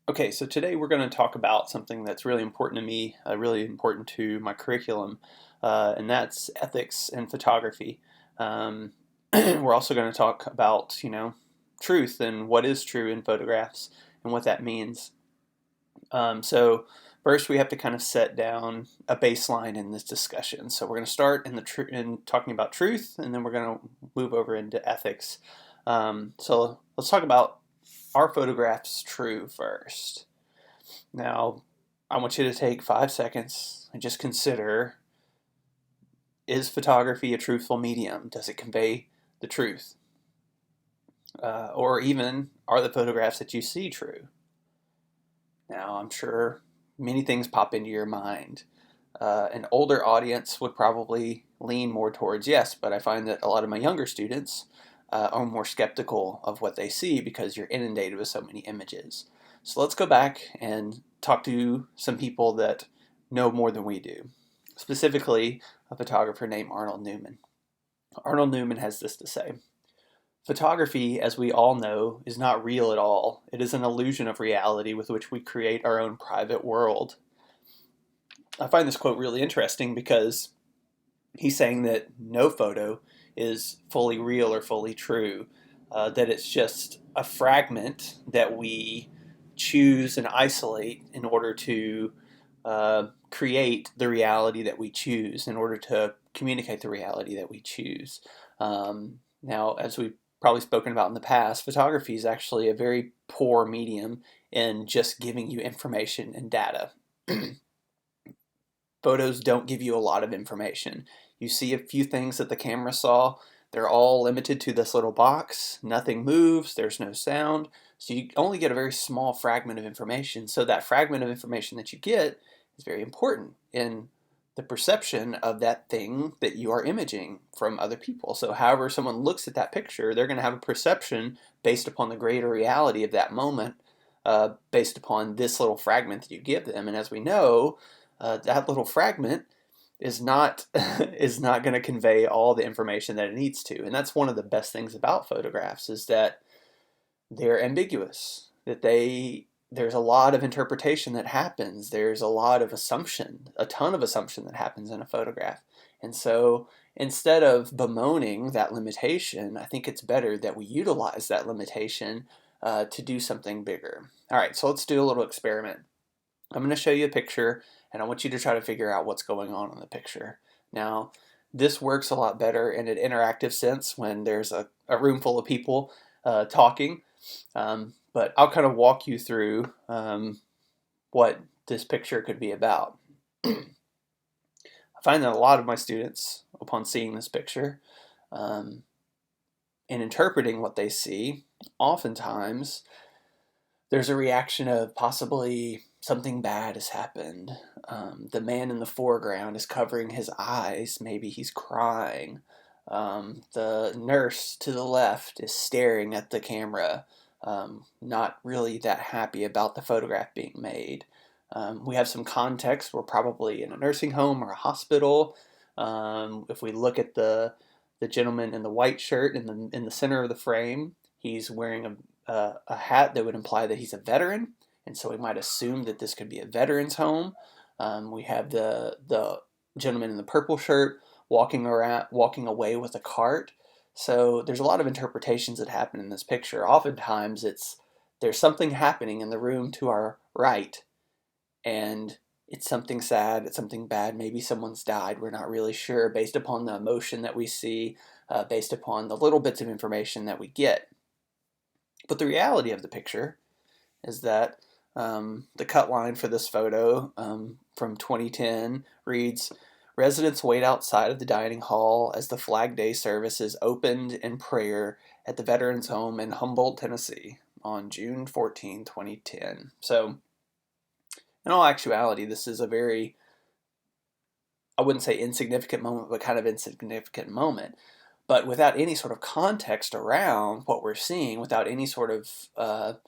Okay, so today we're going to talk about something that's really important to me, really important to my curriculum, and that's ethics in photography. We're also going to talk about, truth and what is true in photographs and what that means. So first we have to kind of set down a baseline in this discussion. So we're going to start in talking about truth, and then we're going to move over into ethics. So let's talk about, are photographs true first? Now, I want you to take 5 seconds and just consider, is photography a truthful medium? Does it convey the truth? Or even, are the photographs that you see true? Now, I'm sure many things pop into your mind. An older audience would probably lean more towards yes, but I find that a lot of my younger students are more skeptical of what they see because you're inundated with so many images. So let's go back and talk to some people that know more than we do, specifically a photographer named Arnold Newman. Arnold Newman has this to say: photography, as we all know, is not real at all. It is an illusion of reality with which we create our own private world. I find this quote really interesting because he's saying that no photo is fully real or fully true, that it's just a fragment that we choose and isolate in order to create the reality that we choose, in order to communicate the reality that we choose. Now, as we've probably spoken about in the past, photography is actually a very poor medium in just giving you information and data. Photos don't give you a lot of information. You see a few things that the camera saw. They're all limited to this little box. Nothing moves. There's no sound. So you only get a very small fragment of information. So that fragment of information that you get is very important in the perception of that thing that you are imaging from other people. So however someone looks at that picture, they're going to have a perception based upon the greater reality of that moment, based upon this little fragment that you give them. And as we know, that little fragment is not is not going to convey all the information that it needs to. And that's one of the best things about photographs, is that they're ambiguous, that there's a lot of interpretation that happens. There's a lot of assumption, a ton of assumption that happens in a photograph. And so instead of bemoaning that limitation, I think it's better that we utilize that limitation to do something bigger. All right, so let's do a little experiment. I'm going to show you a picture, and I want you to try to figure out what's going on in the picture. Now, this works a lot better in an interactive sense when there's a room full of people talking, but I'll kind of walk you through what this picture could be about. I find that a lot of my students, upon seeing this picture and interpreting what they see, oftentimes there's a reaction of possibly something bad has happened. The man in the foreground is covering his eyes. Maybe he's crying. The nurse to the left is staring at the camera, not really that happy about the photograph being made. We have some context. We're probably in a nursing home or a hospital. If we look at the gentleman in the white shirt in the center of the frame, he's wearing a hat that would imply that he's a veteran, and so we might assume that this could be a veteran's home. We have the gentleman in the purple shirt walking away with a cart. So there's a lot of interpretations that happen in this picture. Oftentimes there's something happening in the room to our right, and it's something sad, it's something bad, maybe someone's died, we're not really sure, based upon the emotion that we see, based upon the little bits of information that we get. But the reality of the picture is that the cut line for this photo from 2010 reads, "Residents wait outside of the dining hall as the Flag Day service is opened in prayer at the Veterans Home in Humboldt, Tennessee on June 14, 2010. So in all actuality, this is a very, I wouldn't say insignificant moment, but kind of insignificant moment. But without any sort of context around what we're seeing, without any sort of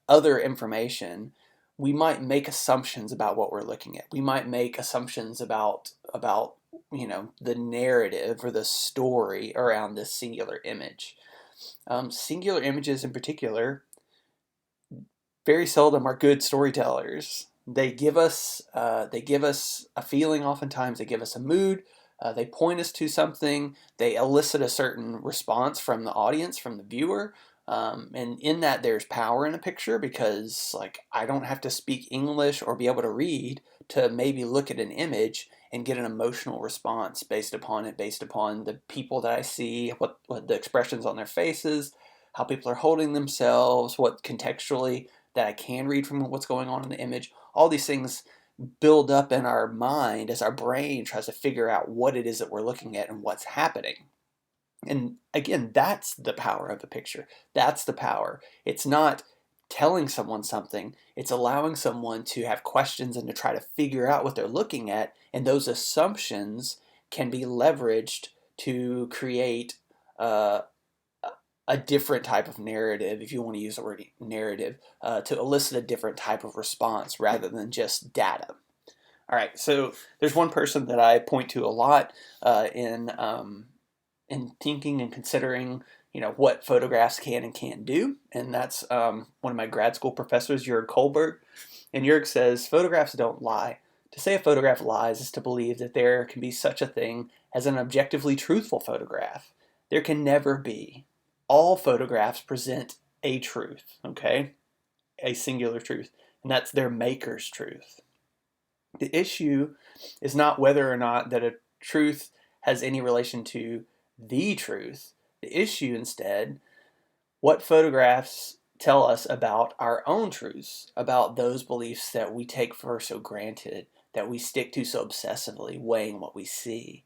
other information, we might make assumptions about what we're looking at. We might make assumptions about the narrative or the story around this singular image. Singular images in particular very seldom are good storytellers. They give us a feeling. Oftentimes, they give us a mood. They point us to something. They elicit a certain response from the audience, from the viewer. And in that, there's power in a picture because, like, I don't have to speak English or be able to read to maybe look at an image and get an emotional response based upon it, based upon the people that I see, what the expressions on their faces, how people are holding themselves, what contextually that I can read from what's going on in the image. All these things build up in our mind as our brain tries to figure out what it is that we're looking at and what's happening. And again, that's the power of a picture. That's the power. It's not telling someone something, it's allowing someone to have questions and to try to figure out what they're looking at. And those assumptions can be leveraged to create a different type of narrative, if you want to use the word narrative, to elicit a different type of response rather than just data. All right, so there's one person that I point to a lot in thinking and considering, what photographs can and can't do, and that's one of my grad school professors, Jurg Kohlberg. And Jurg says, photographs don't lie. To say a photograph lies is to believe that there can be such a thing as an objectively truthful photograph. There can never be. All photographs present a truth, okay? A singular truth, and that's their maker's truth. The issue is not whether or not that a truth has any relation to the truth. The issue instead, what photographs tell us about our own truths, about those beliefs that we take for so granted, that we stick to so obsessively, weighing what we see.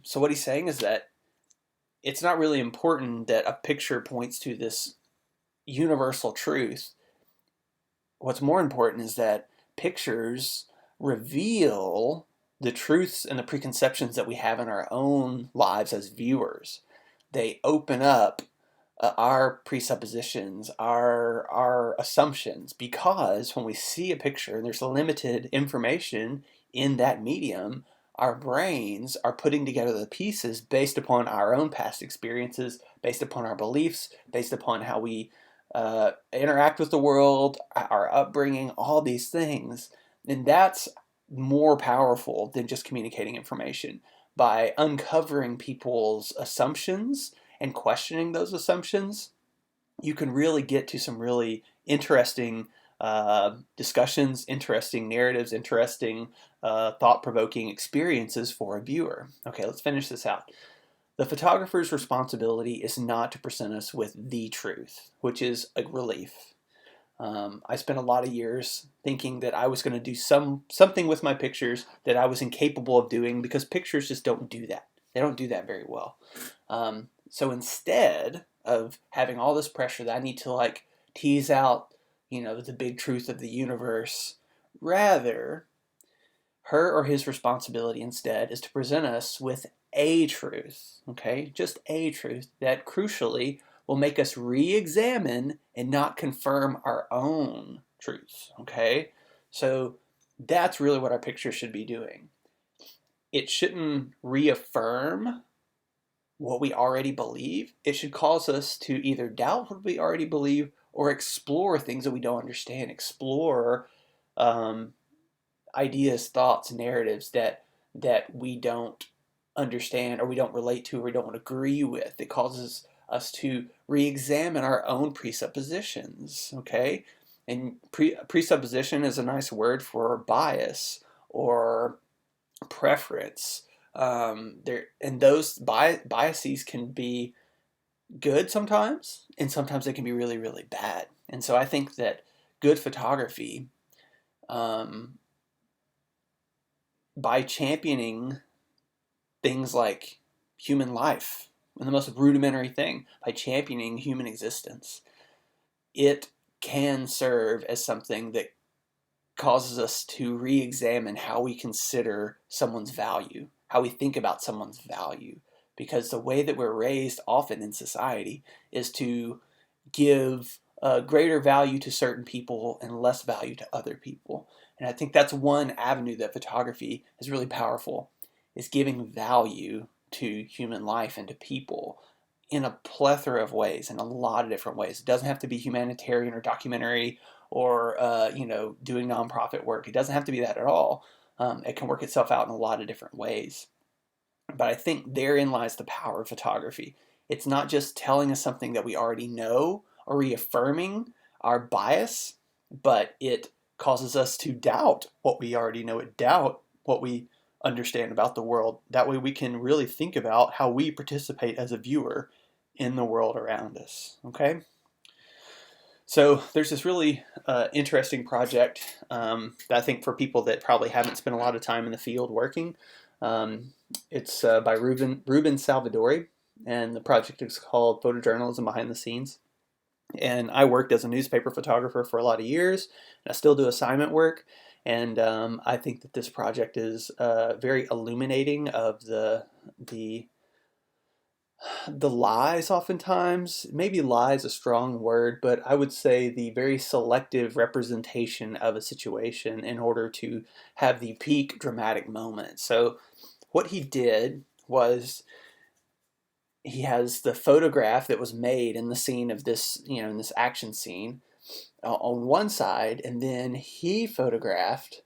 So what he's saying is that it's not really important that a picture points to this universal truth. What's more important is that pictures reveal the truths and the preconceptions that we have in our own lives as viewers. They open up our presuppositions, our assumptions, because when we see a picture and there's limited information in that medium, our brains are putting together the pieces based upon our own past experiences, based upon our beliefs, based upon how we interact with the world, our upbringing, all these things. And that's more powerful than just communicating information. By uncovering people's assumptions and questioning those assumptions, you can really get to some really interesting discussions, interesting narratives, interesting thought-provoking experiences for a viewer. Okay, let's finish this out. The photographer's responsibility is not to present us with the truth, which is a relief. I spent a lot of years thinking that I was going to do something with my pictures that I was incapable of doing because pictures just don't do that. They don't do that very well. So instead of having all this pressure that I need to tease out, the big truth of the universe, rather, her or his responsibility instead is to present us with a truth, okay? Just a truth that crucially will make us re-examine and not confirm our own truths, okay? So that's really what our picture should be doing. It shouldn't reaffirm what we already believe. It should cause us to either doubt what we already believe or explore things that we don't understand, explore ideas, thoughts, narratives that we don't understand or we don't relate to or we don't agree with. It causes us to re-examine our own presuppositions, okay? And presupposition is a nice word for bias or preference. And those biases can be good sometimes, and sometimes they can be really, really bad. And so I think that good photography, by championing things like human life, and the most rudimentary thing, by championing human existence, it can serve as something that causes us to re-examine how we consider someone's value, how we think about someone's value. Because the way that we're raised often in society is to give greater value to certain people and less value to other people. And I think that's one avenue that photography is really powerful, is giving value to human life and to people in a plethora of ways, in a lot of different ways. It doesn't have to be humanitarian or documentary or doing nonprofit work. It doesn't have to be that at all. It can work itself out in a lot of different ways. But I think therein lies the power of photography. It's not just telling us something that we already know or reaffirming our bias, but it causes us to doubt what we already know, doubt what we understand about the world. That way we can really think about how we participate as a viewer in the world around us. Okay? So there's this really interesting project that I think for people that probably haven't spent a lot of time in the field working. It's by Ruben Salvadori, and the project is called Photojournalism Behind the Scenes. And I worked as a newspaper photographer for a lot of years, and I still do assignment work. And I think that this project is very illuminating of the lies oftentimes. Maybe lie is a strong word, but I would say the very selective representation of a situation in order to have the peak dramatic moment. So what he did was he has the photograph that was made in the scene of this, in this action scene on one side, and then he photographed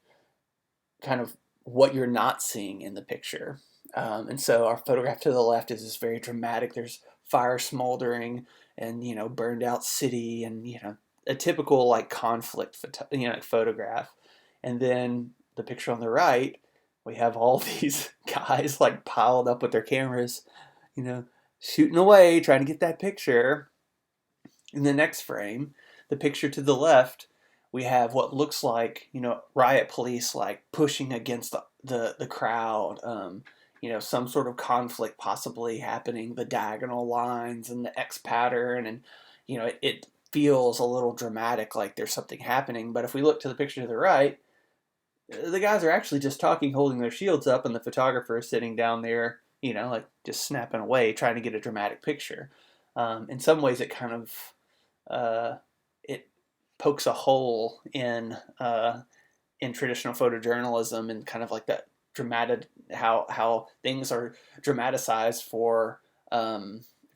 kind of what you're not seeing in the picture. And so our photograph to the left is this very dramatic. There's fire smoldering and, burned out city and, a typical like conflict photograph. And then the picture on the right, we have all these guys like piled up with their cameras, shooting away, trying to get that picture. In the next frame, the picture to the left, we have what looks like, riot police like pushing against the crowd, some sort of conflict possibly happening, the diagonal lines and the X pattern, and, it feels a little dramatic, like there's something happening. But if we look to the picture to the right, the guys are actually just talking, holding their shields up, and the photographer is sitting down there, like just snapping away, trying to get a dramatic picture. In some ways, it kind of it pokes a hole in traditional photojournalism and kind of like that dramatic how things are dramatized for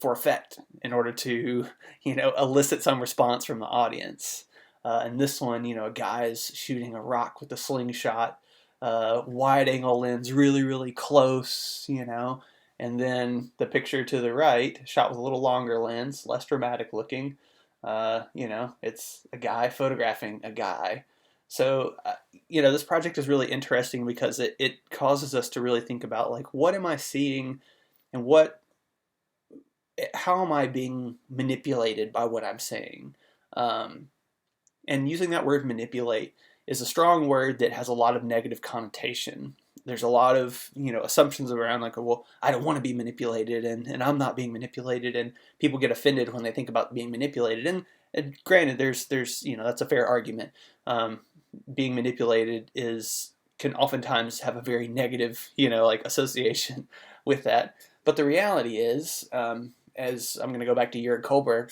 effect in order to elicit some response from the audience. And this one, a guy's shooting a rock with a slingshot, wide angle lens, really, really close, and then the picture to the right, shot with a little longer lens, less dramatic looking, it's a guy photographing a guy. So, this project is really interesting because it causes us to really think about, like, what am I seeing and how am I being manipulated by what I'm saying? And using that word manipulate is a strong word that has a lot of negative connotation. There's a lot of, assumptions around like, well, I don't want to be manipulated and I'm not being manipulated, and people get offended when they think about being manipulated. And granted, there's that's a fair argument. Being manipulated can oftentimes have a very negative, association with that. But the reality is, as I'm going to go back to Jurgen Kohlberg,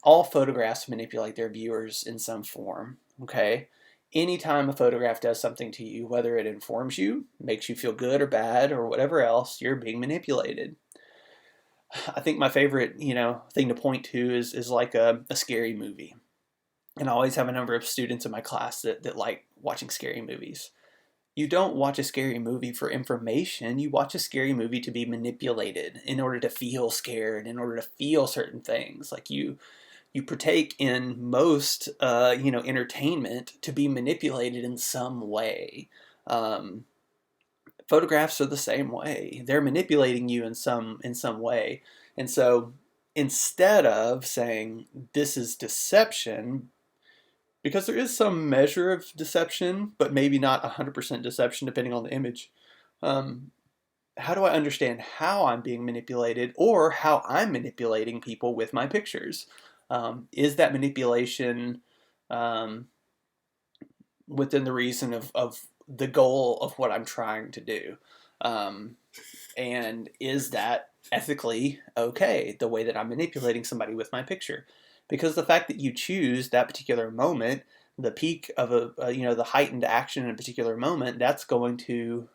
all photographs manipulate their viewers in some form, okay? Anytime a photograph does something to you, whether it informs you, makes you feel good or bad, or whatever else, you're being manipulated. I think my favorite, thing to point to is like a scary movie. And I always have a number of students in my class that like watching scary movies. You don't watch a scary movie for information. You watch a scary movie to be manipulated in order to feel scared, in order to feel certain things. Like you partake in most, entertainment to be manipulated in some way. Photographs are the same way. They're manipulating you in some way. And so instead of saying this is deception, because there is some measure of deception, but maybe not 100% deception depending on the image. How do I understand how I'm being manipulated or how I'm manipulating people with my pictures? Is that manipulation within the reason of the goal of what I'm trying to do? And is that ethically okay, the way that I'm manipulating somebody with my picture? Because the fact that you choose that particular moment, the peak of the heightened action in a particular moment, that's going to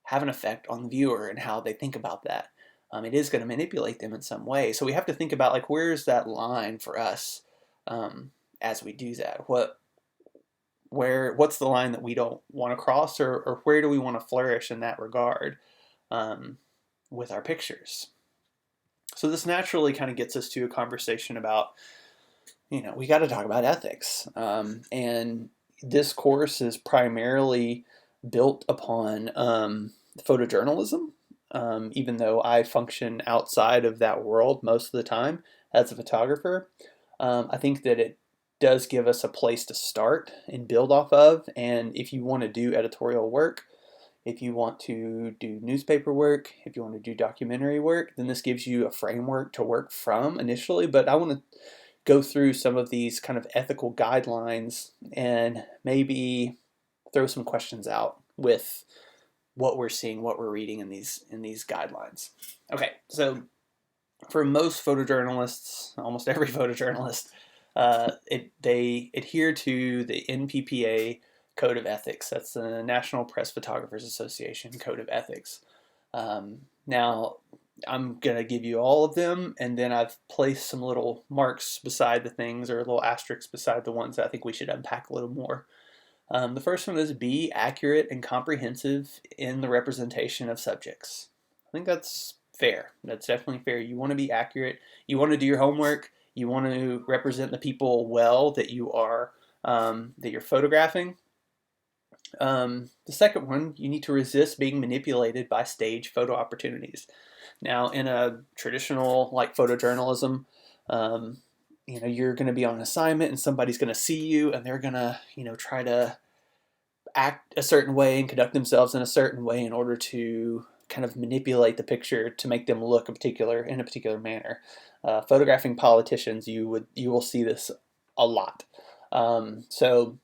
have an effect on the viewer and how they think about that. It is going to manipulate them in some way. So we have to think about, like, where's that line for us? as we do that? What's the line that we don't want to cross, or where do we want to flourish in that regard with our pictures? So this naturally kind of gets us to a conversation about, we got to talk about ethics. And this course is primarily built upon photojournalism, even though I function outside of that world most of the time as a photographer. I think that it does give us a place to start and build off of. And if you want to do editorial work, if you want to do newspaper work, if you want to do documentary work, then this gives you a framework to work from initially. But I want to go through some of these kind of ethical guidelines and maybe throw some questions out with what we're seeing, what we're reading in these guidelines. Okay, so for most photojournalists, almost every photojournalist, they adhere to the NPPA Code of Ethics. That's the National Press Photographers Association Code of Ethics. Now, I'm going to give you all of them, and then I've placed some little marks beside the things, or little asterisks beside the ones that I think we should unpack a little more. The first one is be accurate and comprehensive in the representation of subjects. I think that's fair. That's definitely fair. You want to be accurate. You want to do your homework. You want to represent the people well that you are that you're photographing. The second one, you need to resist being manipulated by stage photo opportunities. Now, in a traditional like photojournalism, you're going to be on an assignment and somebody's going to see you and they're going to, try to act a certain way and conduct themselves in a certain way in order to kind of manipulate the picture to make them look in a particular manner. Photographing politicians, you will see this a lot. So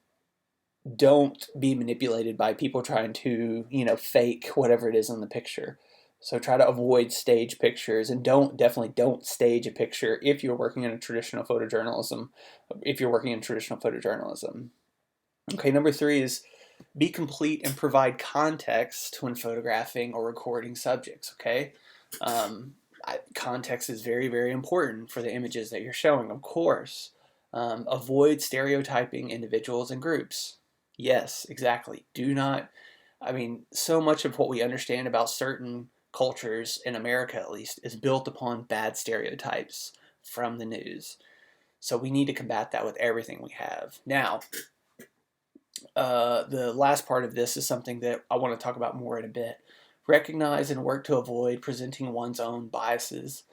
don't be manipulated by people trying to, fake whatever it is in the picture. So try to avoid stage pictures, and definitely don't stage a picture if you're working in traditional photojournalism. Okay, number 3 is be complete and provide context when photographing or recording subjects. Okay, context is very, very important for the images that you're showing, of course. Avoid stereotyping individuals and groups. Yes, exactly. So much of what we understand about certain cultures, in America at least, is built upon bad stereotypes from the news. So we need to combat that with everything we have. Now, the last part of this is something that I want to talk about more in a bit. Recognize and work to avoid presenting one's own biases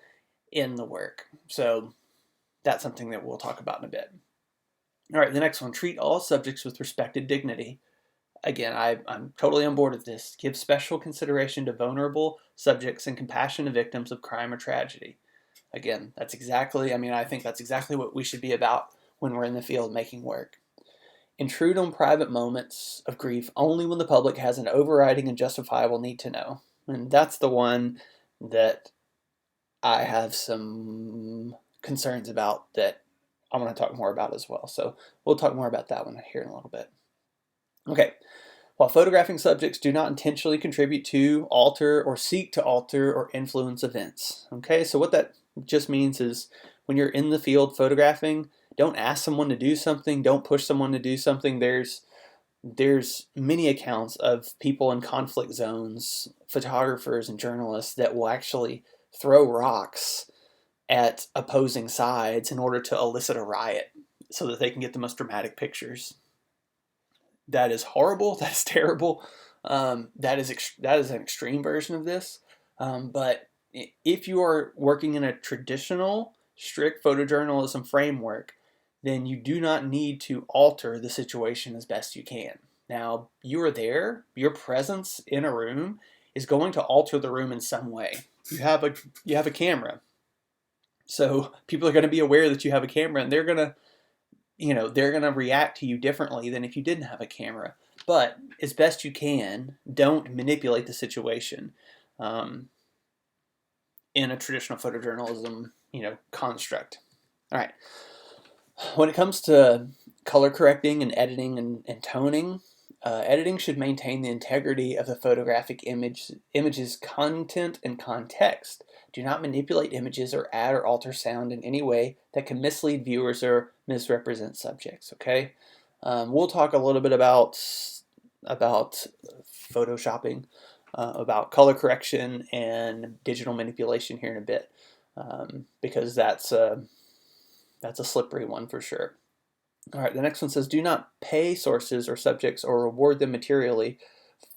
in the work. So that's something that we'll talk about in a bit. All right, the next one, treat all subjects with respect and dignity. Again, I'm totally on board with this. Give special consideration to vulnerable subjects and compassion to victims of crime or tragedy. Again, I think that's exactly what we should be about when we're in the field making work. Intrude on private moments of grief only when the public has an overriding and justifiable need to know. And that's the one that I have some concerns about that I want to talk more about as well. So we'll talk more about that one here in a little bit. Okay, while photographing subjects, do not intentionally contribute to, alter, or seek to alter or influence events. Okay, so what that just means is when you're in the field photographing, don't ask someone to do something, don't push someone to do something. There's many accounts of people in conflict zones, photographers and journalists, that will actually throw rocks at opposing sides in order to elicit a riot so that they can get the most dramatic pictures. That is horrible. That is terrible. That is an extreme version of this. But if you are working in a traditional, strict photojournalism framework, then you do not need to alter the situation as best you can. Now, you are there. Your presence in a room is going to alter the room in some way. You have a camera, so people are going to be aware that you have a camera, and they're going to react to you differently than if you didn't have a camera. But as best you can, don't manipulate the situation in a traditional photojournalism, construct. All right. When it comes to color correcting and editing and toning, editing should maintain the integrity of the photographic image's content and context. Do not manipulate images or add or alter sound in any way that can mislead viewers or misrepresent subjects. Okay, we'll talk a little bit about photoshopping, about color correction and digital manipulation here in a bit, because that's a slippery one for sure. All right, the next one says, do not pay sources or subjects or reward them materially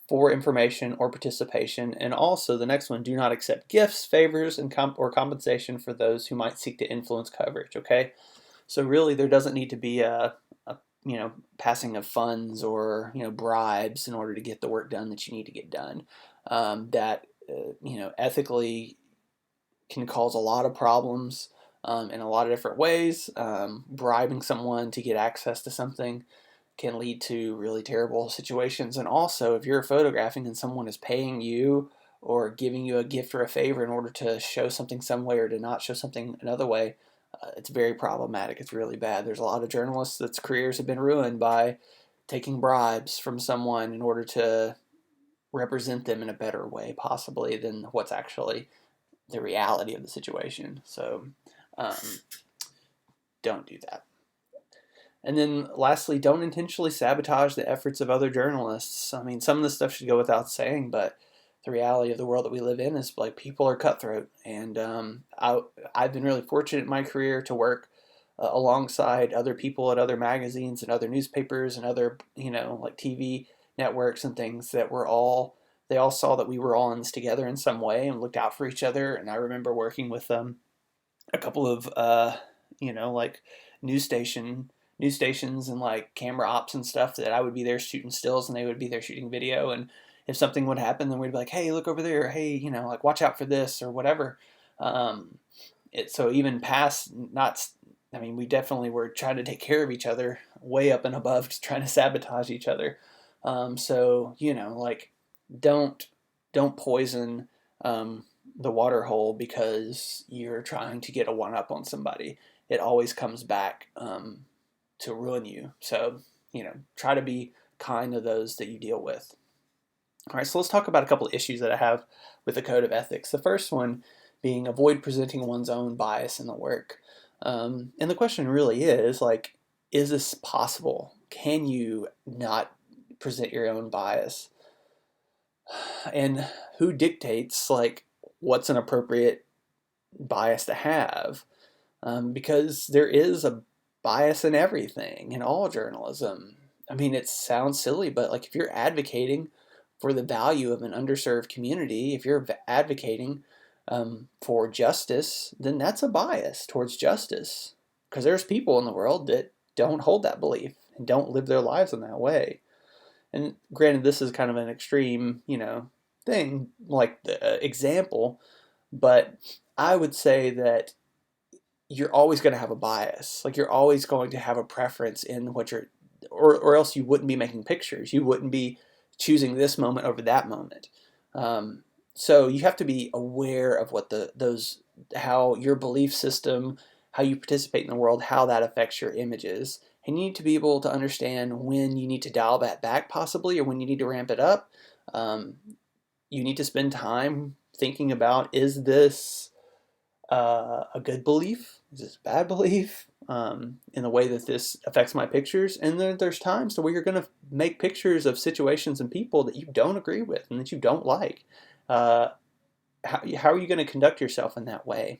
for information or participation. And also the next one, do not accept gifts, favors, and or compensation for those who might seek to influence coverage. Okay, so really there doesn't need to be a passing of funds or bribes in order to get the work done that you need to get done. That ethically can cause a lot of problems in a lot of different ways. Bribing someone to get access to something can lead to really terrible situations. And also, if you're photographing and someone is paying you or giving you a gift or a favor in order to show something some way or to not show something another way, it's very problematic. It's really bad. There's a lot of journalists that's careers have been ruined by taking bribes from someone in order to represent them in a better way, possibly, than what's actually the reality of the situation. So um, don't do that. And then lastly, don't intentionally sabotage the efforts of other journalists. I mean, some of this stuff should go without saying, but the reality of the world that we live in is like people are cutthroat. And I've been really fortunate in my career to work alongside other people at other magazines and other newspapers and other, like TV networks and things that they all saw that we were all in this together in some way and looked out for each other. And I remember working with a couple of, like news station news stations and like camera ops and stuff that I would be there shooting stills and they would be there shooting video. And if something would happen, then we'd be like, hey, look over there. Hey, like watch out for this or whatever. So even past not, I mean, we definitely were trying to take care of each other way up and above just trying to sabotage each other. So, like don't poison the water hole because you're trying to get a one up on somebody. It always comes back to ruin you. So, try to be kind to those that you deal with. All right, so let's talk about a couple of issues that I have with the code of ethics. The first one being avoid presenting one's own bias in the work. And the question really is, like, is this possible? Can you not present your own bias? And who dictates, like, what's an appropriate bias to have? Because there is a bias in everything, in all journalism. I mean, it sounds silly, but like if you're advocating for the value of an underserved community, if you're advocating for justice, then that's a bias towards justice. Because there's people in the world that don't hold that belief and don't live their lives in that way. And granted, this is kind of an extreme, thing, like the example, but I would say that you're always going to have a bias. Like you're always going to have a preference in what you're, or else you wouldn't be making pictures. You wouldn't be choosing this moment over that moment. So you have to be aware of what how your belief system, how you participate in the world, how that affects your images. And you need to be able to understand when you need to dial that back possibly, or when you need to ramp it up. You need to spend time thinking about, is this a good belief? Is this a bad belief? In the way that this affects my pictures. And then there's times to where you're going to make pictures of situations and people that you don't agree with and that you don't like. How are you going to conduct yourself in that way?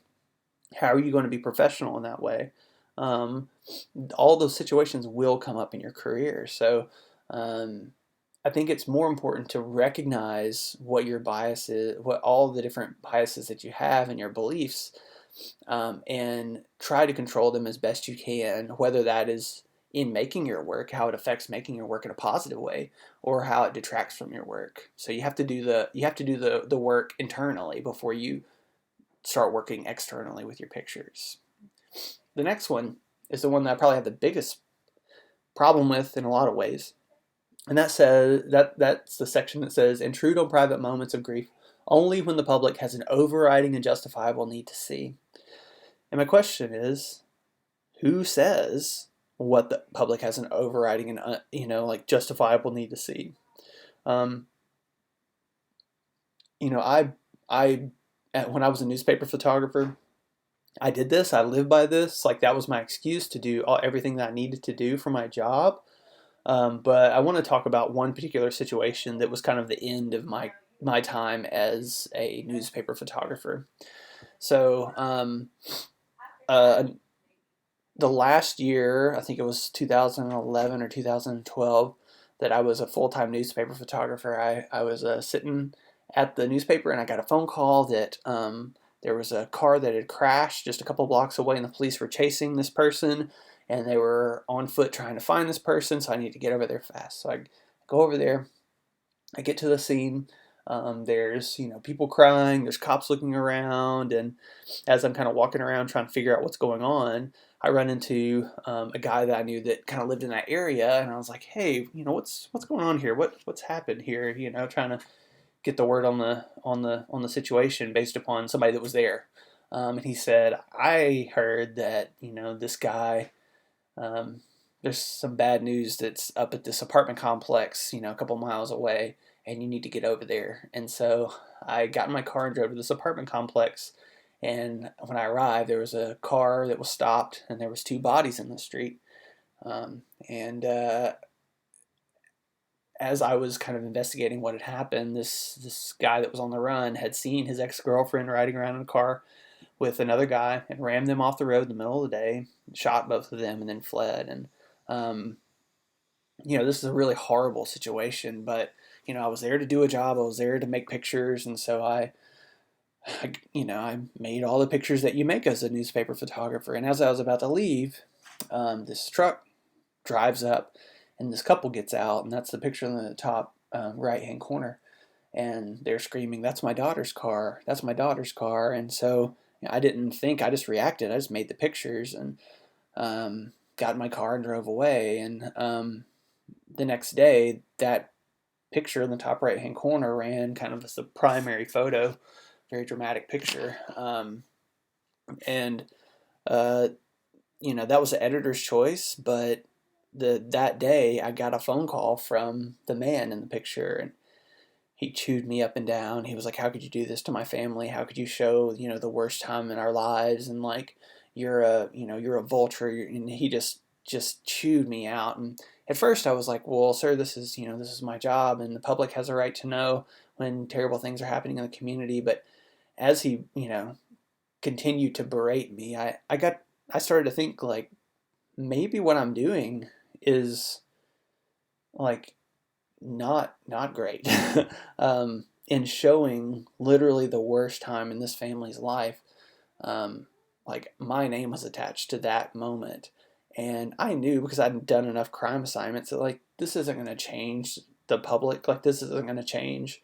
How are you going to be professional in that way? All those situations will come up in your career. So I think it's more important to recognize what your bias is, what all the different biases that you have in your beliefs, and try to control them as best you can, whether that is in making your work, how it affects making your work in a positive way, or how it detracts from your work. So you have to do the work internally before you start working externally with your pictures. The next one is the one that I probably have the biggest problem with in a lot of ways. And that's the section that says, intrude on private moments of grief only when the public has an overriding and justifiable need to see. And my question is, who says what the public has an overriding and like justifiable need to see? I when I was a newspaper photographer, I did this. I lived by this. Like that was my excuse to do everything that I needed to do for my job. But I want to talk about one particular situation that was kind of the end of my time as a newspaper photographer. So uh, the last year, I think it was 2011 or 2012, that I was a full-time newspaper photographer. I was sitting at the newspaper and I got a phone call that there was a car that had crashed just a couple blocks away and the police were chasing this person and they were on foot trying to find this person, so I need to get over there fast. So I go over there, I get to the scene. There's people crying, there's cops looking around, and as I'm kind of walking around trying to figure out what's going on, I run into a guy that I knew that kind of lived in that area, and I was like, "Hey, what's going on here? What's happened here?" Trying to get the word on the situation based upon somebody that was there. And he said, "I heard that this guy." There's some bad news that's up at this apartment complex, a couple miles away, and you need to get over there. And so I got in my car and drove to this apartment complex. And when I arrived, there was a car that was stopped, and there was two bodies in the street. And as I was kind of investigating what had happened, this guy that was on the run had seen his ex-girlfriend riding around in a car with another guy and rammed them off the road in the middle of the day, shot both of them, and then fled. And um, this is a really horrible situation, but I was there to do a job. I was there to make pictures, and so I made all the pictures that you make as a newspaper photographer. And as I was about to leave, this truck drives up, and this couple gets out, and that's the picture in the top right-hand corner. And they're screaming, "That's my daughter's car! That's my daughter's car!" And so I didn't think. I just reacted. I just made the pictures and got in my car and drove away. And the next day, that picture in the top right-hand corner ran kind of as the primary photo, very dramatic picture. And that was the editor's choice, but that day I got a phone call from the man in the picture, and he chewed me up and down. He was like, "How could you do this to my family? How could you show the worst time in our lives? And like you're a vulture." And he just chewed me out. And at first I was like, "Well, sir, this is my job, and the public has a right to know when terrible things are happening in the community." But as he continued to berate me, I started to think like maybe what I'm doing is like not great. In showing literally the worst time in this family's life. Like my name was attached to that moment, and I knew because I'd done enough crime assignments that like this isn't going to change the public. Like this isn't going to change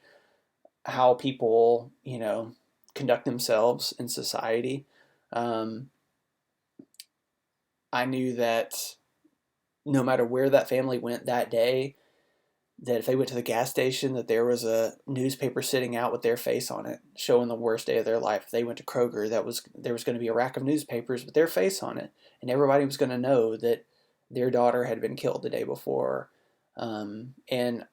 how people conduct themselves in society. I knew that no matter where that family went that day, that if they went to the gas station, that there was a newspaper sitting out with their face on it, showing the worst day of their life. If they went to Kroger, there was going to be a rack of newspapers with their face on it, and everybody was going to know that their daughter had been killed the day before. And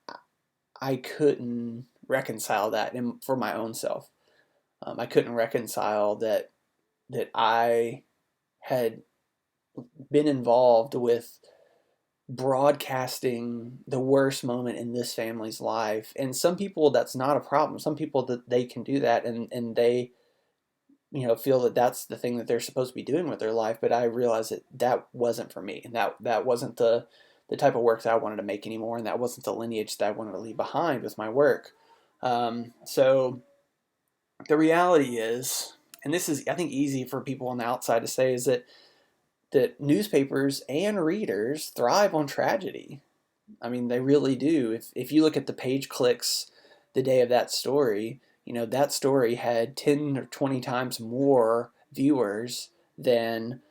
I couldn't reconcile that for my own self. I couldn't reconcile that I had been involved with broadcasting the worst moment in this family's life. And some people, that's not a problem. Some people, that they can do that, and they feel that that's the thing that they're supposed to be doing with their life. But I realized that wasn't for me, and that wasn't the type of work that I wanted to make anymore, and that wasn't the lineage that I wanted to leave behind with my work. So the reality is, and this is I think easy for people on the outside to say, is that newspapers and readers thrive on tragedy. I mean, they really do. If you look at the page clicks the day of that story, that story had 10 or 20 times more viewers than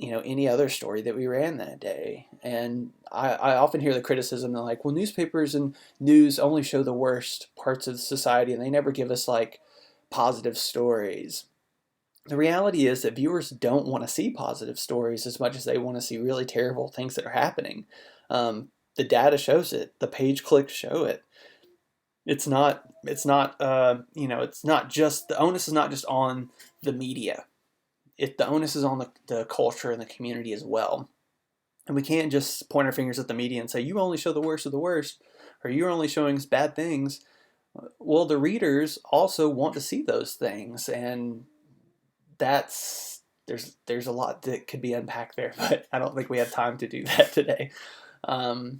any other story that we ran that day. And I often hear the criticism that like, well, newspapers and news only show the worst parts of society and they never give us like positive stories. The reality is that viewers don't want to see positive stories as much as they want to see really terrible things that are happening. The data shows it. The page clicks show it. it's not just, the onus is not just on the media. The onus is on the culture and the community as well. And we can't just point our fingers at the media and say, you only show the worst of the worst, or you're only showing us bad things. Well, the readers also want to see those things, and there's a lot that could be unpacked there, but I don't think we have time to do that today.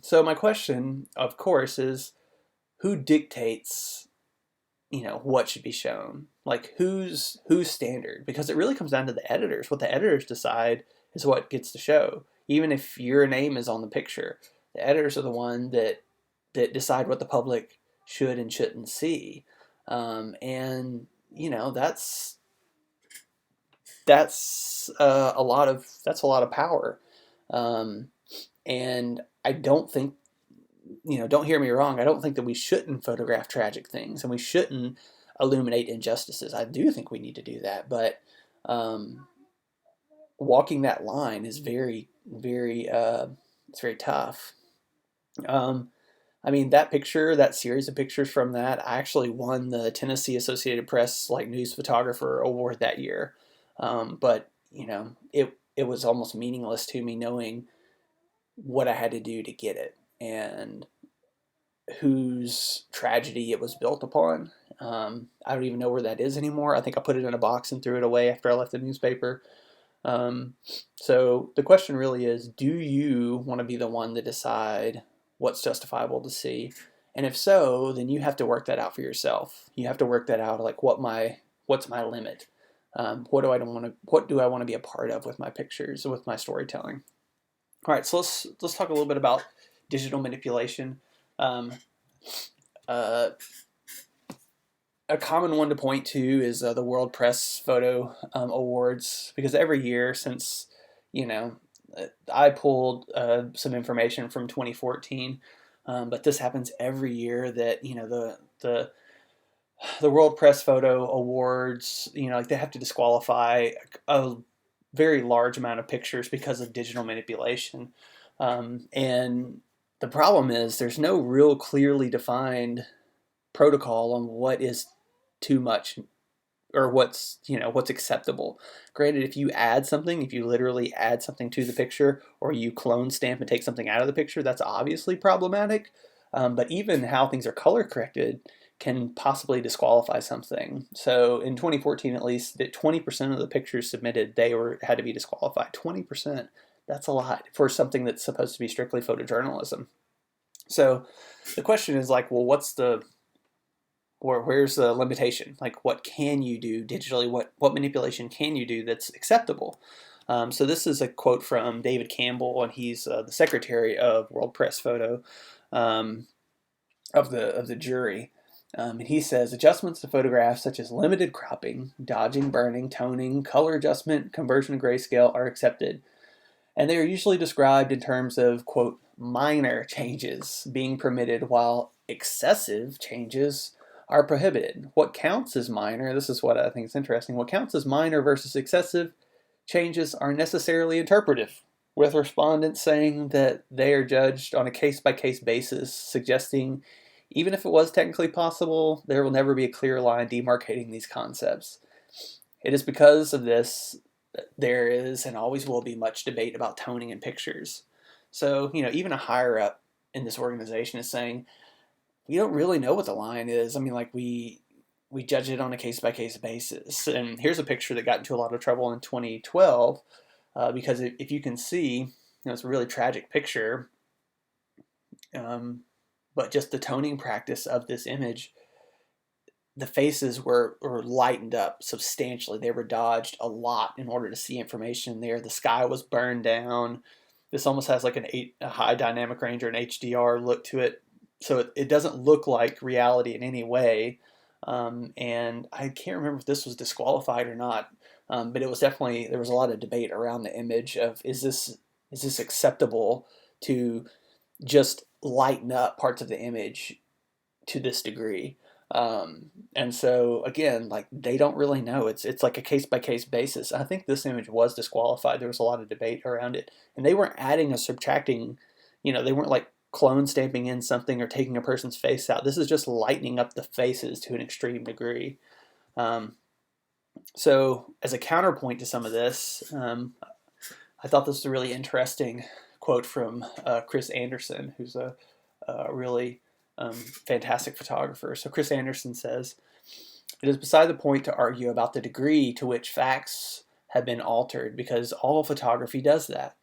So my question, of course, is who dictates, what should be shown? Like whose standard? Because it really comes down to the editors. What the editors decide is what gets to show. Even if your name is on the picture, the editors are the one that decide what the public should and shouldn't see. And that's a lot of power. Um, and I don't think, don't hear me wrong. I don't think that we shouldn't photograph tragic things and we shouldn't illuminate injustices. I do think we need to do that, but um, walking that line is very, very, it's very tough. Um, I mean, that series of pictures from that, I actually won the Tennessee Associated Press like news photographer award that year. But it was almost meaningless to me knowing what I had to do to get it and whose tragedy it was built upon. I don't even know where that is anymore. I think I put it in a box and threw it away after I left the newspaper. Um, so the question really is, do you want to be the one to decide what's justifiable to see? And if so, then you have to work that out for yourself. You have to work that out, like what's my limit? What do I want to be a part of with my pictures, with my storytelling? All right, so let's talk a little bit about digital manipulation. Um, uh, a common one to point to is the World Press Photo Awards, because every year since, you know, I pulled some information from 2014, but this happens every year that the World Press Photo Awards, like they have to disqualify a very large amount of pictures because of digital manipulation, and the problem is there's no real clearly defined protocol on what is too much or what's acceptable. Granted, if you literally add something to the picture, or you clone stamp and take something out of the picture, that's obviously problematic. But even how things are color corrected can possibly disqualify something. So in 2014, at least, that 20% of the pictures submitted had to be disqualified. 20%. That's a lot for something that's supposed to be strictly photojournalism. So the question is like, well, where's the limitation? Like, what can you do digitally? What manipulation can you do that's acceptable? So this is a quote from David Campbell, and he's the secretary of World Press Photo, of the jury. And he says adjustments to photographs such as limited cropping, dodging, burning, toning, color adjustment, conversion to grayscale are accepted. And they are usually described in terms of, quote, minor changes being permitted while excessive changes are prohibited. What counts as minor, this is what I think is interesting, what counts as minor versus excessive changes are necessarily interpretive, with respondents saying that they are judged on a case-by-case basis, suggesting even if it was technically possible, there will never be a clear line demarcating these concepts. It is because of this that there is and always will be much debate about toning in pictures. So, even a higher up in this organization is saying, we don't really know what the line is. I mean, like we judge it on a case by case basis. And here's a picture that got into a lot of trouble in 2012 because if you can see, it's a really tragic picture. But just the toning practice of this image, the faces were lightened up substantially. They were dodged a lot in order to see information there. The sky was burned down. This almost has like a high dynamic range or an HDR look to it. So it doesn't look like reality in any way. And I can't remember if this was disqualified or not, but it was definitely, there was a lot of debate around the image of, is this acceptable to just lighten up parts of the image to this degree? And so again, like they don't really know. It's like a case by case basis. I think this image was disqualified. There was a lot of debate around it, and they weren't adding or subtracting. They weren't like clone stamping in something or taking a person's face out. This is just lightening up the faces to an extreme degree. So as a counterpoint to some of this, I thought this was a really interesting quote from Chris Anderson, who's a really fantastic photographer. So Chris Anderson says, "It is beside the point to argue about the degree to which facts have been altered, because all photography does that.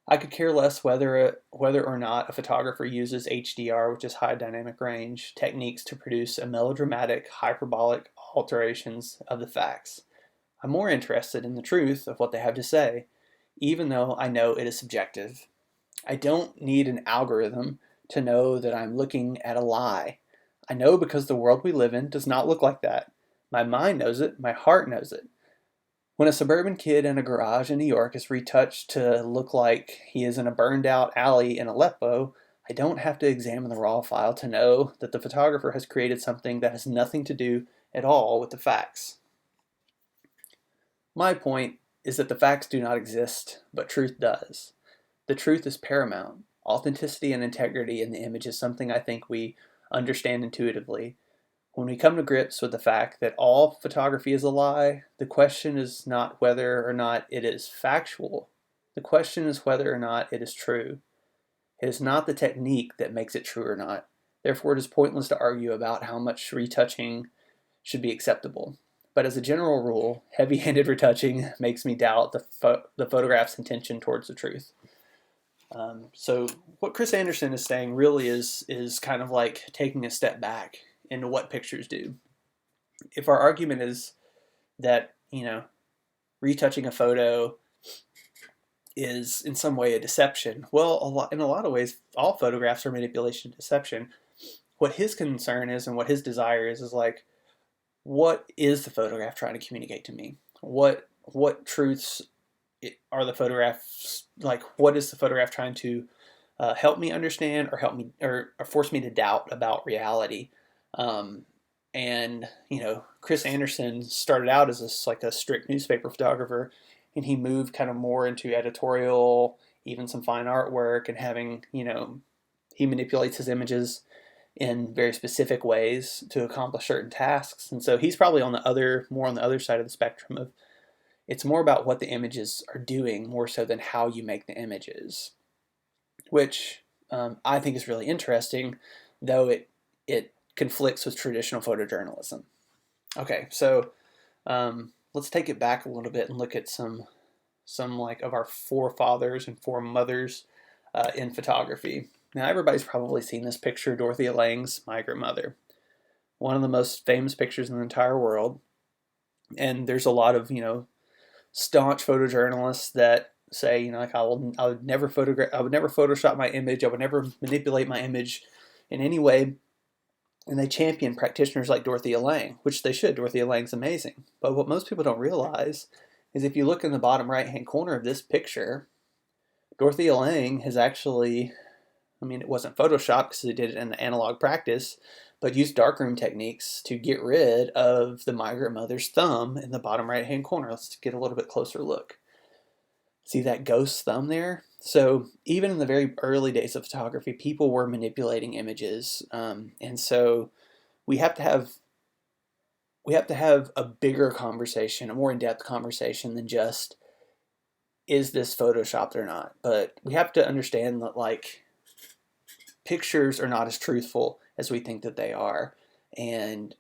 I could care less whether or not a photographer uses HDR, which is high dynamic range, techniques to produce a melodramatic, hyperbolic alterations of the facts. I'm more interested in the truth of what they have to say, even though I know it is subjective. I don't need an algorithm to know that I'm looking at a lie. I know because the world we live in does not look like that. My mind knows it, my heart knows it. When a suburban kid in a garage in New York is retouched to look like he is in a burned out alley in Aleppo, I don't have to examine the raw file to know that the photographer has created something that has nothing to do at all with the facts. My point is that the facts do not exist, but truth does. The truth is paramount. Authenticity and integrity in the image is something I think we understand intuitively. When we come to grips with the fact that all photography is a lie, the question is not whether or not it is factual. The question is whether or not it is true. It is not the technique that makes it true or not. Therefore, it is pointless to argue about how much retouching should be acceptable. But as a general rule, heavy-handed retouching makes me doubt the photograph's intention towards the truth." So what Chris Anderson is saying really is kind of like taking a step back into what pictures do. If our argument is that, retouching a photo is in some way a deception, well, in a lot of ways, all photographs are manipulation and deception. What his concern is and what his desire is like, what is the photograph trying to communicate to me? What truths are the photographs, like, what is the photograph trying to help me understand or help me or force me to doubt about reality? And Chris Anderson started out as a strict newspaper photographer, and he moved kind of more into editorial, even some fine artwork, and having, he manipulates his images in very specific ways to accomplish certain tasks. And so he's probably more on the other side of the spectrum of, it's more about what the images are doing more so than how you make the images, which I think is really interesting, though it conflicts with traditional photojournalism. Okay, so let's take it back a little bit and look at some like of our forefathers and foremothers in photography. Now, everybody's probably seen this picture, Dorothea Lange's Migrant Mother, one of the most famous pictures in the entire world. And there's a lot of staunch photojournalists that say, I would never Photoshop my image, I would never manipulate my image in any way. And they champion practitioners like Dorothea Lange, which they should. Dorothea Lange's amazing. But what most people don't realize is if you look in the bottom right-hand corner of this picture, Dorothea Lange has actually, it wasn't Photoshopped because they did it in the analog practice, but used darkroom techniques to get rid of the migrant mother's thumb in the bottom right-hand corner. Let's get a little bit closer look. See that ghost thumb there? So even in the very early days of photography, people were manipulating images, and so we have to have a bigger conversation, a more in-depth conversation than just, is this photoshopped or not? But we have to understand that, like, pictures are not as truthful as we think that they are, and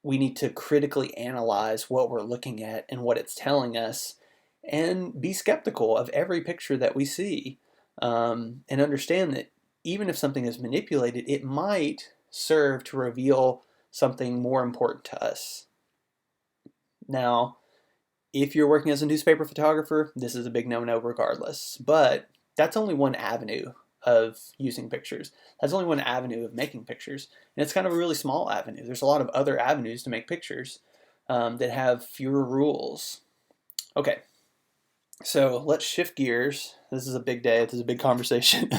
we need to critically analyze what we're looking at and what it's telling us, and be skeptical of every picture that we see, and understand that even if something is manipulated, it might serve to reveal something more important to us. Now, if you're working as a newspaper photographer, this is a big no-no regardless, but that's only one avenue of using pictures. That's only one avenue of making pictures, and it's kind of a really small avenue. There's a lot of other avenues to make pictures that have fewer rules. Okay, so let's shift gears. This is a big day. This is a big conversation.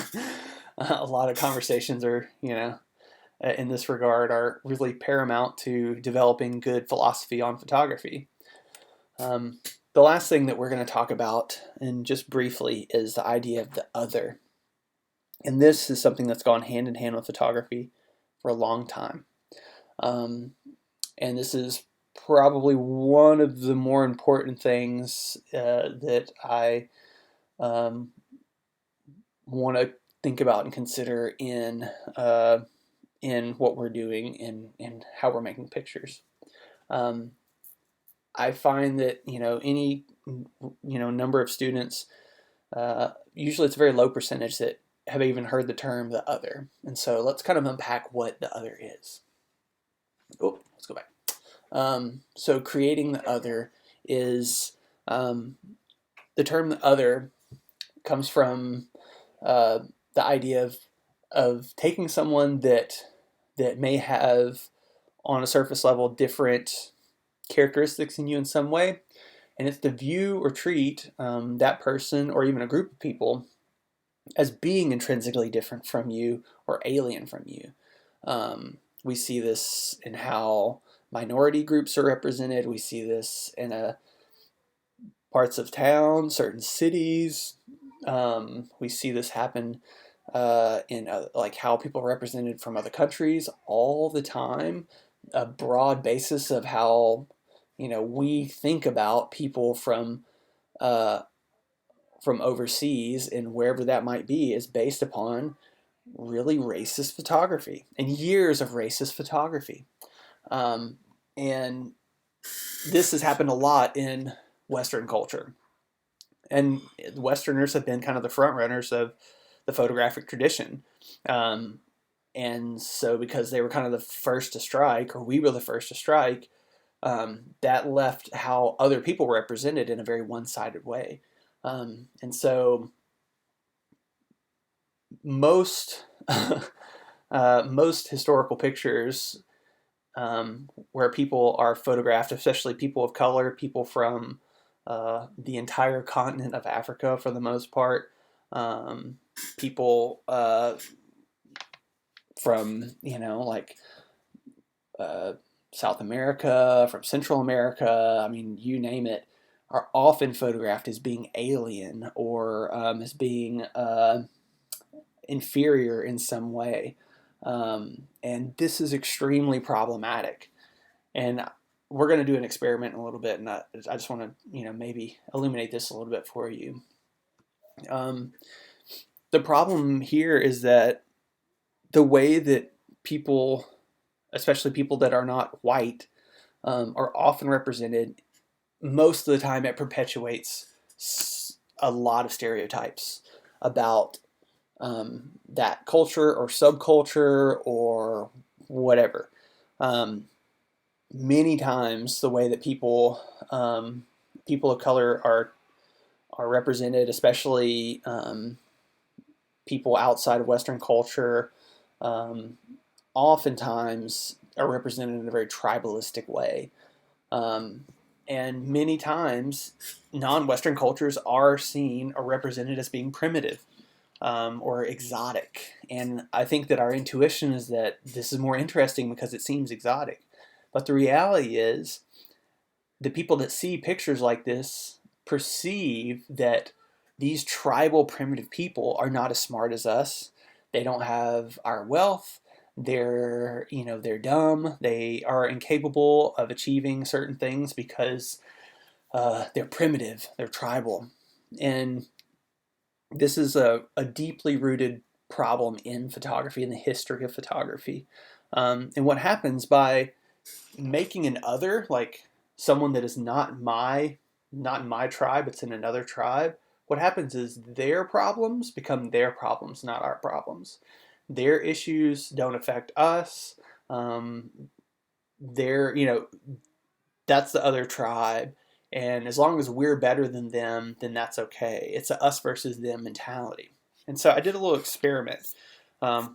A lot of conversations are, in this regard, are really paramount to developing good philosophy on photography. The last thing that we're going to talk about, and just briefly, is the idea of the other. And this is something that's gone hand in hand with photography for a long time. Um, and this is probably one of the more important things that I want to think about and consider in what we're doing and how we're making pictures. Um, I find that any number of students, usually it's a very low percentage that have even heard the term the other. And so let's kind of unpack what the other is. Oh, let's go back. So creating the other is the term the other comes from the idea of taking someone that may have on a surface level different characteristics in you in some way, and it's to view or treat that person or even a group of people as being intrinsically different from you or alien from you. We see this in how minority groups are represented. We see this in parts of town, certain cities. We see this happen in like how people are represented from other countries all the time. A broad basis of how we think about people from overseas and wherever that might be is based upon really racist photography and years of racist photography. Um, and this has happened a lot in Western culture. And Westerners have been kind of the front runners of the photographic tradition. Um, and so, because they were kind of the first to strike, or we were the first to strike, that left how other people were represented in a very one-sided way. And so, most most historical pictures where people are photographed, especially people of color, people from the entire continent of Africa for the most part, people from like uh, South America, from Central America, I mean, you name it, are often photographed as being alien or as being inferior in some way. And this is extremely problematic. And we're going to do an experiment in a little bit, and I just want to, maybe illuminate this a little bit for you. Um, the problem here is that the way that people, especially people that are not white, are often represented, most of the time it perpetuates a lot of stereotypes about that culture or subculture or whatever. Many times, the way that people of color are represented, especially people outside of Western culture, oftentimes are represented in a very tribalistic way. And many times, non-Western cultures are seen or represented as being primitive or exotic. And I think that our intuition is that this is more interesting because it seems exotic. But the reality is, the people that see pictures like this perceive that these tribal primitive people are not as smart as us. They don't have our wealth. They're dumb. They are incapable of achieving certain things because they're primitive. They're tribal. And this is a deeply rooted problem in photography, in the history of photography. And what happens by making an other, like someone that is not in my tribe, it's in another tribe, what happens is their problems become their problems, not our problems. Their issues don't affect us. They're, that's the other tribe. And as long as we're better than them, then that's okay. It's a us versus them mentality. And so I did a little experiment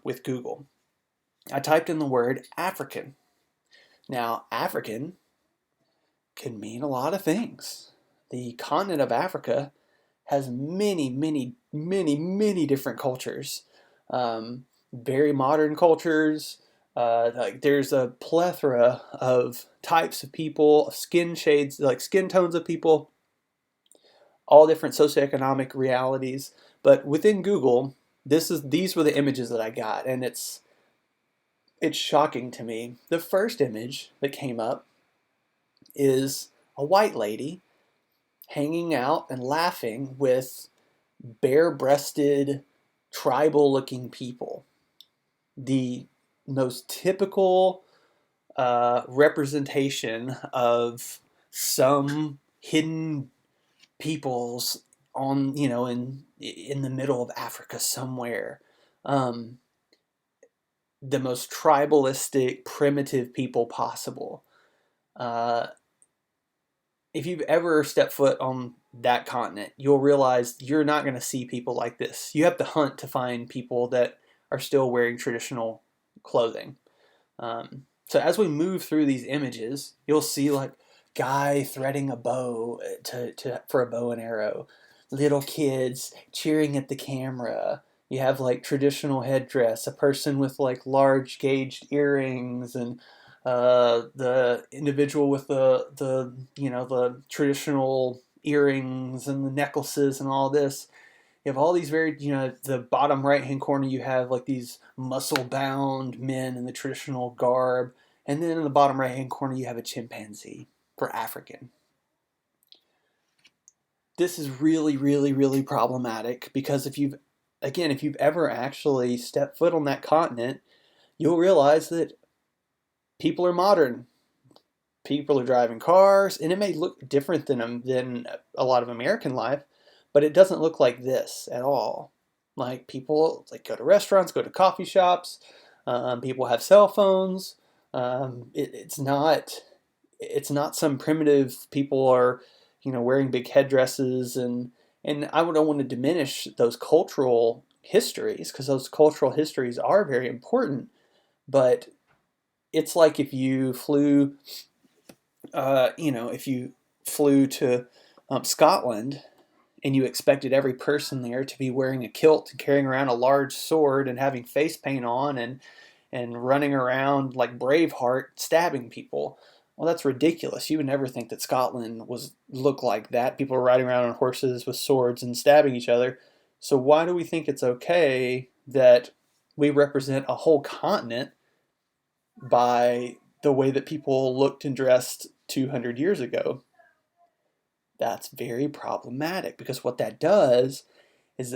with Google. I typed in the word African. Now, African can mean a lot of things. The continent of Africa has many, many, many, many different cultures. Very modern cultures. Like there's a plethora of types of people, skin shades, like skin tones of people, all different socioeconomic realities. But within Google, these were the images that I got, and it's shocking to me. The first image that came up is a white lady hanging out and laughing with bare-breasted, tribal-looking people. The most typical representation of some hidden peoples on, in the middle of Africa somewhere. Um, the most tribalistic, primitive people possible. Uh, if you've ever stepped foot on that continent, you'll realize you're not going to see people like this. You have to hunt to find people that are still wearing traditional clothing. So as we move through these images, you'll see like guy threading a bow for a bow and arrow, little kids cheering at the camera. You have like traditional headdress, a person with like large gauged earrings, and the individual with the traditional earrings and the necklaces and all this. You have all these the bottom right hand corner, you have like these muscle bound men in the traditional garb. And then in the bottom right hand corner, you have a chimpanzee for African. This is really, really, really problematic because if you've ever actually stepped foot on that continent, you'll realize that people are modern. People are driving cars, and it may look different than a lot of American life, but it doesn't look like this at all. Like people like go to restaurants, go to coffee shops. People have cell phones. It's not some primitive people are wearing big headdresses, and I don't want to diminish those cultural histories because those cultural histories are very important. But it's like if you flew to Scotland and you expected every person there to be wearing a kilt and carrying around a large sword and having face paint on and running around like Braveheart stabbing people. Well, that's ridiculous. You would never think that Scotland looked like that. People are riding around on horses with swords and stabbing each other. So why do we think it's okay that we represent a whole continent by the way that people looked and dressed 200 years ago? That's very problematic because what that does is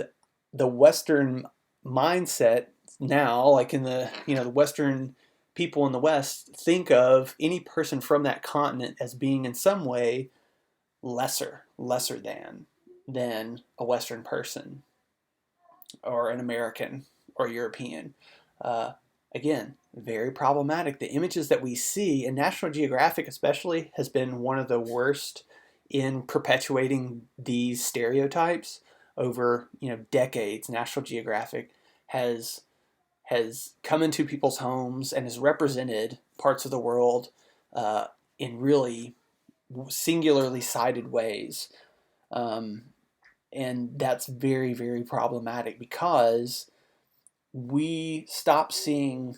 the Western mindset now, like in the Western people in the West, think of any person from that continent as being in some way lesser than a Western person or an American or European. Uh, Again, very problematic. The images that we see, and National Geographic especially, has been one of the worst in perpetuating these stereotypes over decades. National Geographic has come into people's homes and has represented parts of the world in really singularly sided ways. Um, and that's very, very problematic because we stop seeing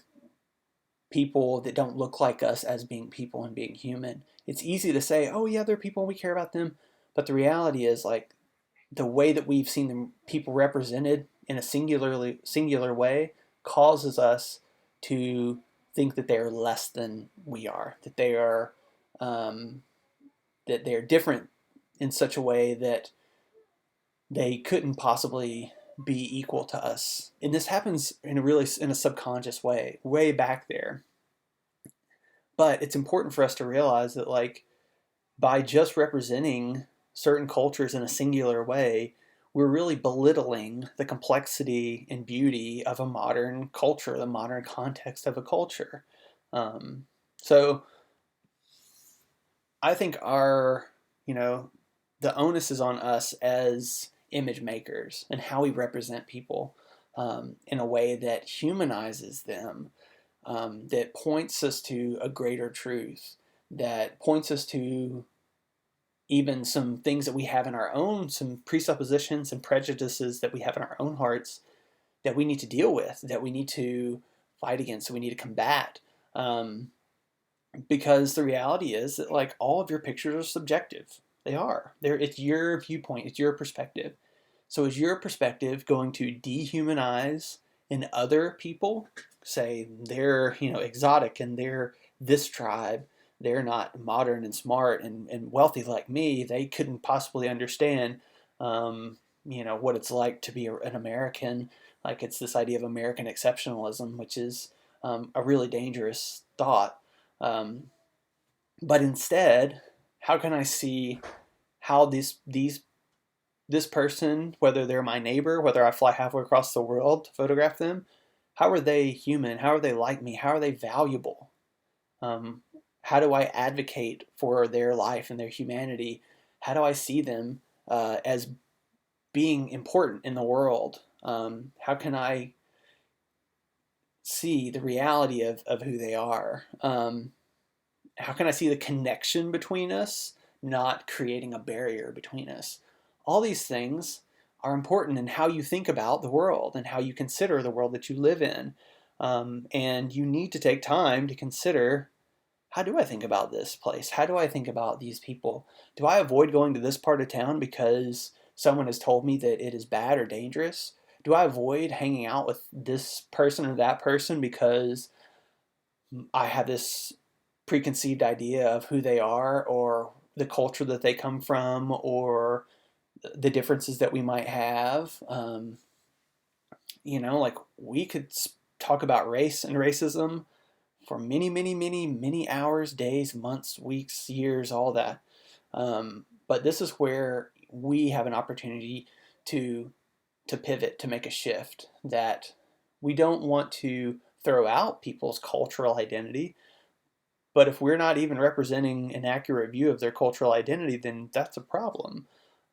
people that don't look like us as being people and being human. It's easy to say, oh yeah, they're people and we care about them. But the reality is like the way that we've seen them people represented in a singular way causes us to think that they're less than we are, um, that they're different in such a way that they couldn't possibly be equal to us. And this happens in a subconscious way back there. But it's important for us to realize that like by just representing certain cultures in a singular way, we're really belittling the complexity and beauty of a modern culture, the modern context of a culture. So I think the onus is on us as image makers and how we represent people in a way that humanizes them, that points us to a greater truth, that points us to even some things that we have in our own, some presuppositions and prejudices that we have in our own hearts that we need to deal with, that we need to fight against, that we need to combat. Because the reality is that like all of your pictures are subjective. They are. It's your viewpoint. It's your perspective. So is your perspective going to dehumanize in other people? Say they're, exotic and they're this tribe. They're not modern and smart and wealthy like me. They couldn't possibly understand, what it's like to be an American. Like it's this idea of American exceptionalism, which is a really dangerous thought. Um, but instead, how can I see how this person, whether they're my neighbor, whether I fly halfway across the world to photograph them, how are they human? How are they like me? How are they valuable? Um, how do I advocate for their life and their humanity? How do I see them as being important in the world? How can I see the reality of who they are? How can I see the connection between us, not creating a barrier between us? All these things are important in how you think about the world and how you consider the world that you live in. And you need to take time to consider, how do I think about this place? How do I think about these people? Do I avoid going to this part of town because someone has told me that it is bad or dangerous? Do I avoid hanging out with this person or that person because I have this preconceived idea of who they are or the culture that they come from or the differences that we might have? Like we could talk about race and racism for many, many, many, many hours, days, months, weeks, years, all that. But this is where we have an opportunity to pivot, to make a shift, that we don't want to throw out people's cultural identity. But if we're not even representing an accurate view of their cultural identity, then that's a problem.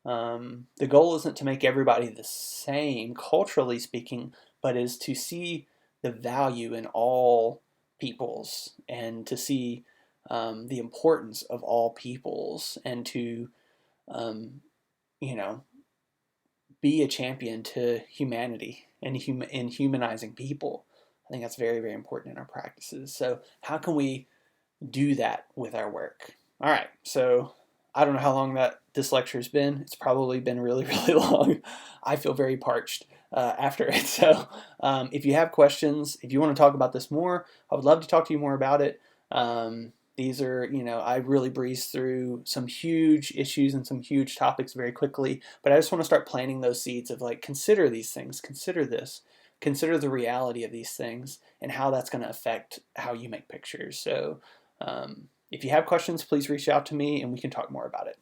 The goal isn't to make everybody the same, culturally speaking, but is to see the value in all peoples and to see the importance of all peoples and to, um, you know, be a champion to humanity and in humanizing people. I think that's very, very important in our practices. So, how can we do that with our work? All right, so I don't know how long this lecture's been. It's probably been really, really long. I feel very parched after it. So if you have questions, if you want to talk about this more, I would love to talk to you more about it. These are, I really breeze through some huge issues and some huge topics very quickly, but I just want to start planting those seeds of like, consider these things, consider this, consider the reality of these things and how that's going to affect how you make pictures. So if you have questions, please reach out to me and we can talk more about it.